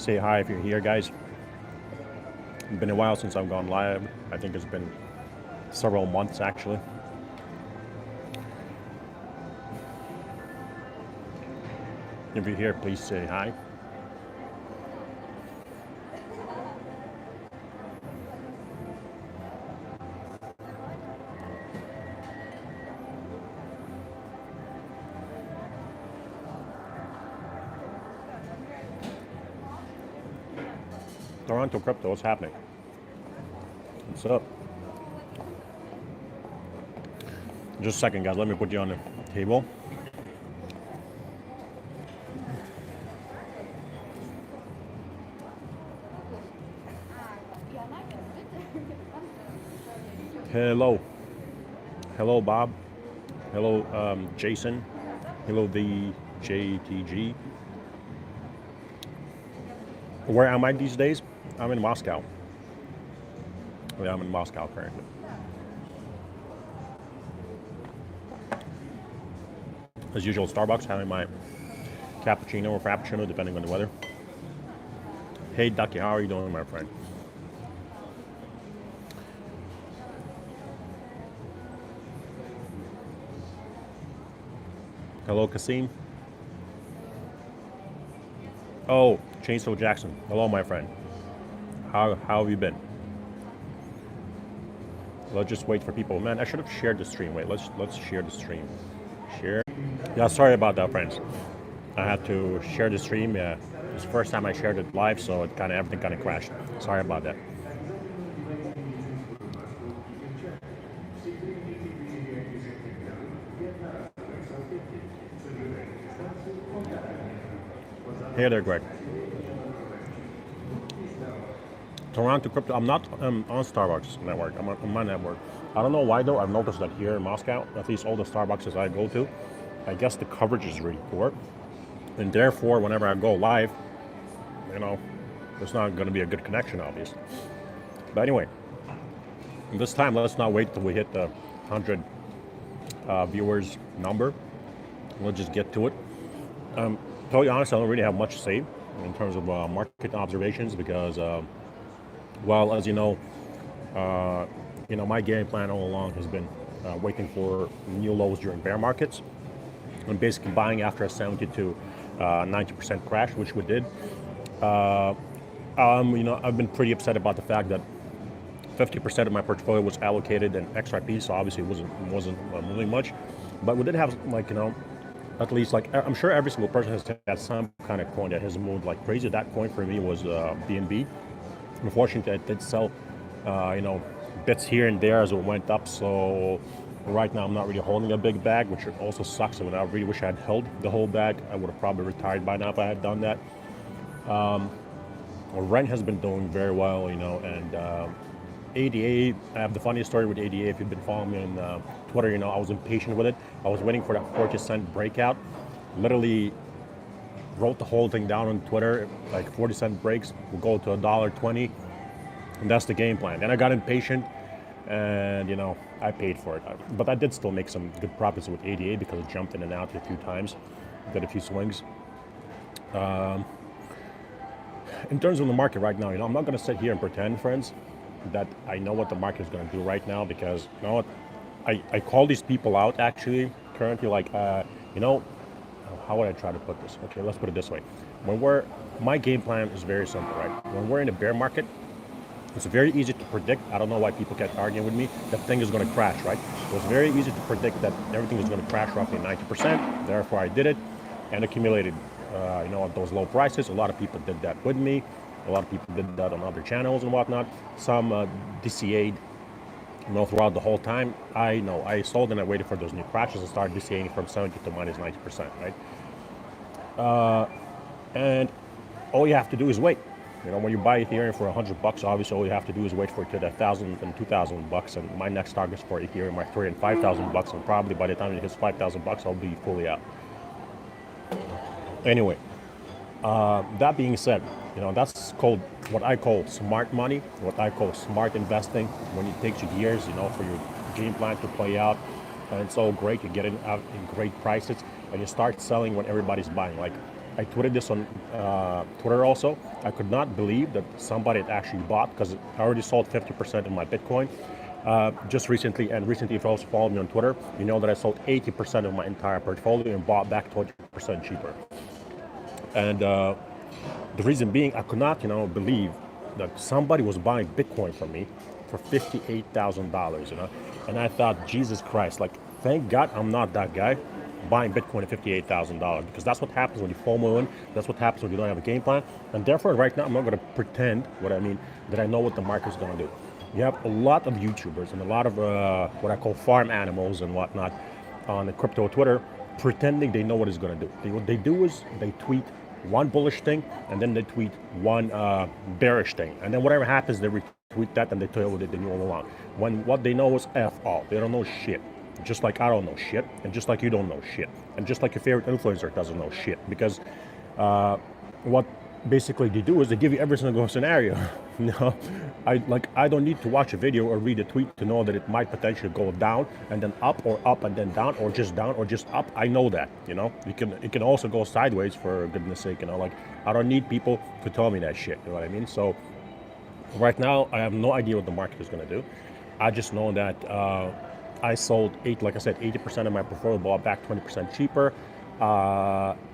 say hi if you're here, guys. It's been a while since I've gone live. I think it's been several months, actually. If you're here, please say hi. Toronto crypto, what's happening? What's up? Just a second, guys. Let me put you on the table. Hello. Hello, Bob. Hello, Jason. Hello, the JTG. Where am I these days? I'm in Moscow. Yeah, I'm in Moscow currently. As usual, Starbucks, having my cappuccino or frappuccino, depending on the weather. Hey, Ducky, how are you doing, my friend? Hello, Kasim. Oh, Chainsaw Jackson. Hello, my friend. How have you been? Let's just wait for people. Man, I should have shared the stream. Wait, let's share the stream. Share. Yeah, sorry about that, friends. I had to share the stream. Yeah, it's the first time I shared it live, so everything kind of crashed. Sorry about that. Hey there, Greg. Toronto crypto. I'm not on Starbucks network. I'm on my network. I don't know why though. I've noticed that here in Moscow, at least all the Starbucks I go to, I guess the coverage is really poor, and therefore, whenever I go live, you know, there's not going to be a good connection, obviously. But anyway, this time let's not wait till we hit the 100 viewers number. Let's just get to it. To tell you honest, I don't really have much to say in terms of market observations because, well, as my game plan all along has been waiting for new lows during bear markets and basically buying after a 70 to 90% crash, which we did. I've been pretty upset about the fact that 50% of my portfolio was allocated in XRP, so obviously it wasn't moving much. But we did have at least I'm sure every single person has had some kind of coin that has moved like crazy. That coin for me was BNB. Unfortunately, I did sell, bits here and there as it went up. So right now, I'm not really holding a big bag, which also sucks. I really wish I had held the whole bag. I would have probably retired by now if I had done that. Rent has been doing very well, and ADA. I have the funniest story with ADA. If you've been following me on Twitter, I was impatient with it. I was waiting for that 40-cent breakout. Literally wrote the whole thing down on Twitter. Like 40-cent breaks will go to $1.20, and that's the game plan. Then I got impatient, and I paid for it. But I did still make some good profits with ADA because it jumped in and out a few times, did a few swings. In terms of the market right now, I'm not going to sit here and pretend, friends, that I know what the market is going to do right now because you know what, I call these people out actually currently how would I try to put this? Okay, let's put it this way. My game plan is very simple, right? When we're in a bear market, it's very easy to predict. I don't know why people kept arguing with me. That thing is going to crash, right? So it's very easy to predict that everything is going to crash roughly 90%. Therefore, I did it and accumulated, at those low prices. A lot of people did that with me. A lot of people did that on other channels and whatnot. Some DCA'd, throughout the whole time. I sold and I waited for those new crashes and started DCAing from 70 to minus 90%, right? And all you have to do is wait. When you buy Ethereum for $100, obviously all you have to do is wait for it to the $1,000 and $2,000. And my next target is for Ethereum, my $3,000 and $5,000. And probably by the time it hits $5,000, I'll be fully out. Anyway, that being said, that's called what I call smart money, what I call smart investing. When it takes you years, for your game plan to play out, and it's all great. You get it out in great prices, and you start selling when everybody's buying. Like I tweeted this on Twitter also. I could not believe that somebody had actually bought, because I already sold 50% of my Bitcoin just recently. And recently, if you also follow me on Twitter, you know that I sold 80% of my entire portfolio and bought back 20% cheaper. And the reason being, I could not, believe that somebody was buying Bitcoin from me for $58,000, And I thought, Jesus Christ, like, thank God I'm not that guy buying Bitcoin at $58,000, because that's what happens when you FOMO in. That's what happens when you don't have a game plan. And therefore, right now, I'm not going to pretend that I know what the market's going to do. You have a lot of YouTubers and a lot of what I call farm animals and whatnot on the crypto Twitter pretending they know what it's going to do. What they do is they tweet one bullish thing and then they tweet one bearish thing. And then whatever happens, they retweet that and they tell you what they knew all along. When what they know is F all. They don't know shit. Just like I don't know shit. And just like you don't know shit. And just like your favorite influencer doesn't know shit. Because what basically they do is they give you every single scenario. I don't need to watch a video or read a tweet to know that it might potentially go down and then up and then down, or just down or just up. I know that, it can also go sideways, for goodness sake, I don't need people to tell me that shit, you know what I mean? So right now I have no idea what the market is going to do. I just know that I sold 80% of my portfolio, bought back 20% cheaper,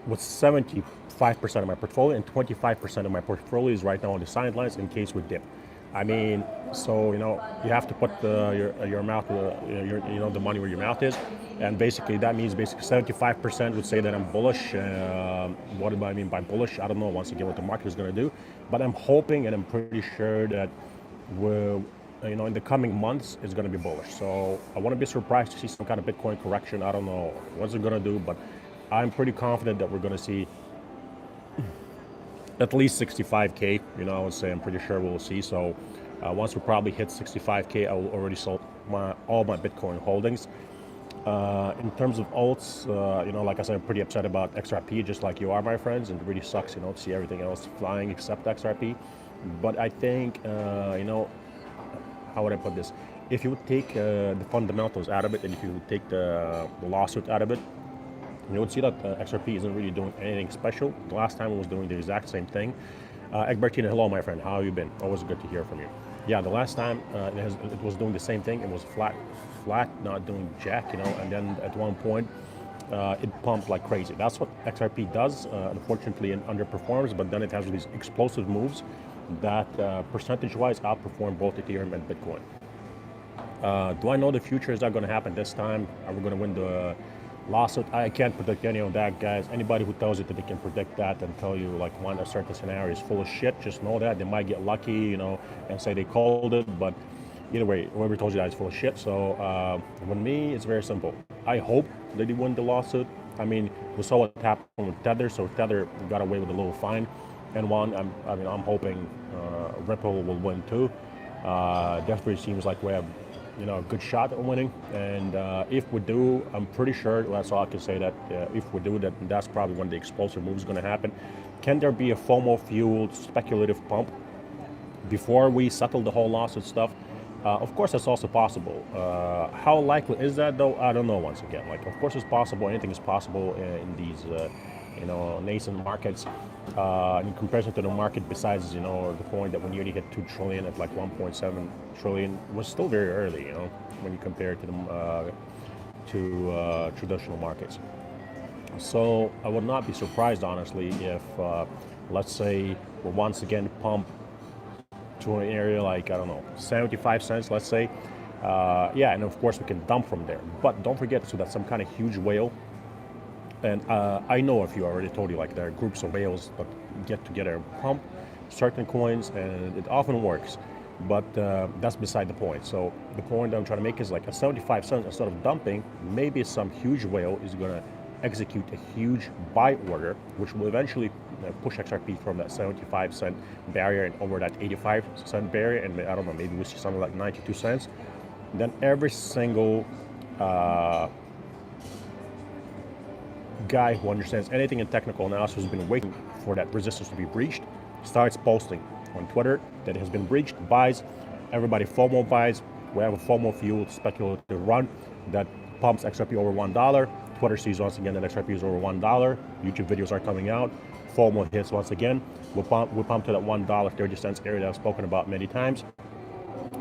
with 75% of my portfolio, and 25% of my portfolio is right now on the sidelines in case we dip. I mean, so you have to put your mouth, the money where your mouth is, and basically that means 75% would say that I'm bullish. What do I mean by bullish? I don't know. Once again, what the market is going to do, but I'm hoping and I'm pretty sure that we'll. In the coming months, it's going to be bullish. So I want to be surprised to see some kind of Bitcoin correction. I don't know what's it going to do, but I'm pretty confident that we're going to see at least 65K. I would say I'm pretty sure we'll see. So once we probably hit 65K, I will already sold all my Bitcoin holdings. In terms of alts, like I said, I'm pretty upset about XRP, just like you are, my friends. And it really sucks, to see everything else flying except XRP. But I think, how would I put this? If you would take the fundamentals out of it, and if you would take the lawsuit out of it, you would see that XRP isn't really doing anything special. The last time it was doing the exact same thing. Egbertina, hello, my friend. How have you been? Always good to hear from you. Yeah, the last time it was doing the same thing. It was flat, not doing jack, and then at one point, it pumped like crazy. That's what XRP does. Unfortunately, it underperforms, but then it has these explosive moves that percentage-wise outperform both Ethereum and Bitcoin. Do I know the future? Is that going to happen this time? Are we going to win the lawsuit? I can't predict any of that, guys. Anybody who tells you that they can predict that and tell you like one a certain scenario is full of shit, just know that they might get lucky, and say they called it. But either way, whoever told you that is full of shit. So with me, it's very simple. I hope that they win the lawsuit. I mean, we saw what happened with Tether, so Tether got away with a little fine. And I'm hoping Ripple will win too. Definitely seems like we have, a good shot at winning. And if we do, I'm pretty sure, that's all I can say, that if we do, that's probably when the explosive move is going to happen. Can there be a FOMO-fueled speculative pump before we settle the whole lawsuit stuff? Of course, that's also possible. How likely is that, though? I don't know. Once again, of course, it's possible. Anything is possible in these, nascent markets. In comparison to the market, besides, the point that we nearly hit 2 trillion at like 1.7 trillion was still very early, when you compare it to traditional markets. So I would not be surprised, honestly, if, let's say, we once again pump to an area like, 75 cents, let's say. And of course we can dump from there. But don't forget, so that's some kind of huge whale. And I know a few already told you, like, there are groups of whales that get together and pump certain coins, and it often works. But that's beside the point. So the point I'm trying to make is, like, at 75 cents, instead of dumping, maybe some huge whale is going to execute a huge buy order, which will eventually push XRP from that 75 cent barrier and over that 85 cent barrier. And I don't know, maybe we see something like 92 cents. Then every single guy who understands anything in technical analysis, who's been waiting for that resistance to be breached, starts posting on Twitter that it has been breached, buys. Everybody FOMO buys. We have a FOMO fueled speculative run that pumps XRP over $1. Twitter sees once again that XRP is over $1. YouTube videos are coming out. FOMO hits once again, we'll pump to that $1.30 area that I've spoken about many times,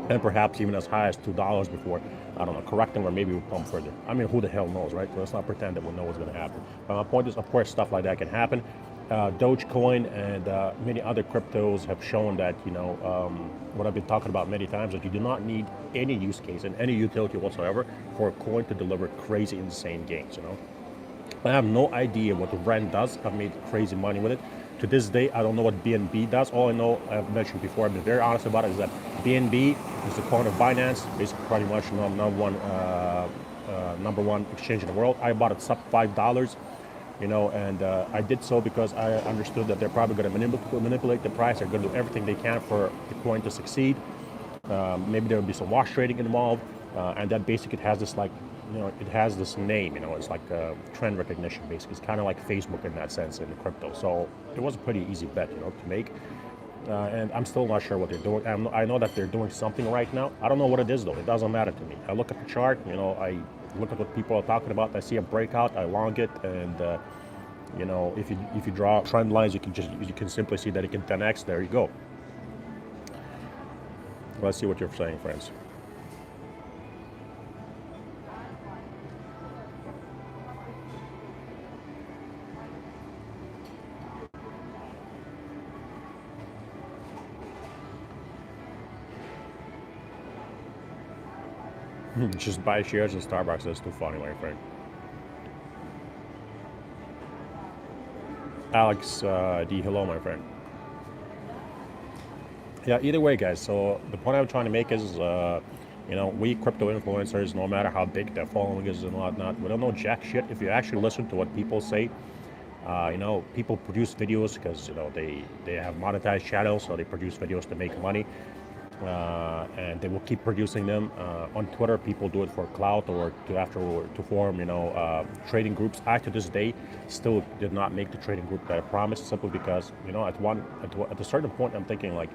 and perhaps even as high as $2 before, I don't know, correcting, or maybe we'll pump further. I mean, who the hell knows, right? So let's not pretend that we'll know what's going to happen. But my point is, of course, stuff like that can happen. Dogecoin and many other cryptos have shown that, what I've been talking about many times, that you do not need any use case and any utility whatsoever for a coin to deliver crazy, insane gains, I have no idea what Ren does. I've made crazy money with it. To this day, I don't know what BNB does. All I know, I've mentioned before, I've been very honest about it, is that BNB is the coin of Binance, basically pretty much number one exchange in the world. I bought it sub $5, and I did so because I understood that they're probably going to manipulate the price. They're going to do everything they can for the coin to succeed. Maybe there will be some wash trading involved, and that basically it has this it has this name, it's like trend recognition, basically. It's kind of like Facebook in that sense in crypto. So it was a pretty easy bet, to make. And I'm still not sure what they're doing. I know that they're doing something right now. I don't know what it is, though. It doesn't matter to me. I look at the chart, I look at what people are talking about. I see a breakout, I long it, and if you draw trend lines, you can simply see that it can 10x. There you go. Let's see what you're saying, friends. Just buy shares in Starbucks. That's too funny, my friend. Alex D, hello, my friend. Yeah, either way, guys. So the point I'm trying to make is, we crypto influencers, no matter how big their following is and whatnot, we don't know jack shit. If you actually listen to what people say, people produce videos because they have monetized channels, so they produce videos to make money. And they will keep producing them. On Twitter, people do it for clout or to form, trading groups. I, to this day, still did not make the trading group that I promised, simply because, at a certain point, I'm thinking like,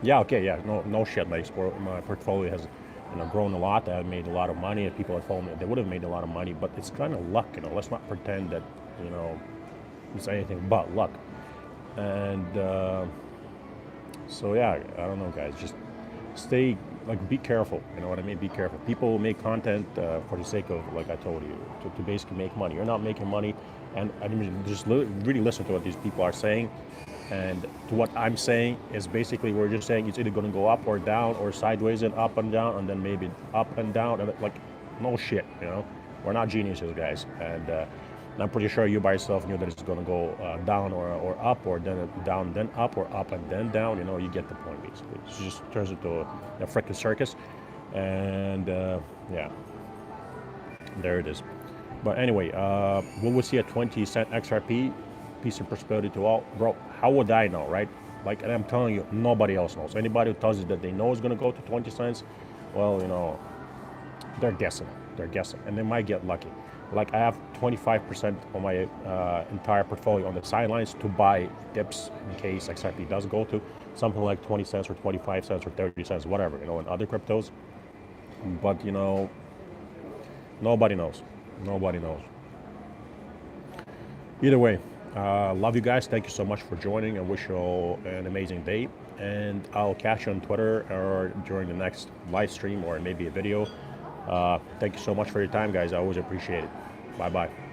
no shit. My portfolio has, grown a lot. I made a lot of money. If people had followed me, they would have made a lot of money. But it's kind of luck, Let's not pretend that, it's anything but luck. And so yeah, I don't know, guys. Just be careful. You know what I mean? Be careful. People make content for the sake of, like I told you, to basically make money. You're not making money, and I mean, just really listen to what these people are saying. And to what I'm saying is basically, we're just saying it's either going to go up or down, or sideways and up and down, and then maybe up and down, and no shit. We're not geniuses, guys, and I'm pretty sure you by yourself knew that it's going to go down or up, or then down, then up, or up and then down. You get the point, basically. It just turns into a freaking circus, and yeah, there it is. But anyway, will we see a 20-cent XRP? Piece of prosperity to all, bro. How would I know, right? And I'm telling you, nobody else knows. Anybody who tells you that they know it's going to go to 20 cents, well, they're guessing. And they might get lucky. I have 25% of my entire portfolio on the sidelines to buy dips in case XRP does go to something like 20 cents or 25 cents or 30 cents, whatever, in other cryptos. But, nobody knows. Either way, love you guys. Thank you so much for joining. I wish you all an amazing day. And I'll catch you on Twitter or during the next live stream or maybe a video. Thank you so much for your time, guys. I always appreciate it. Bye-bye.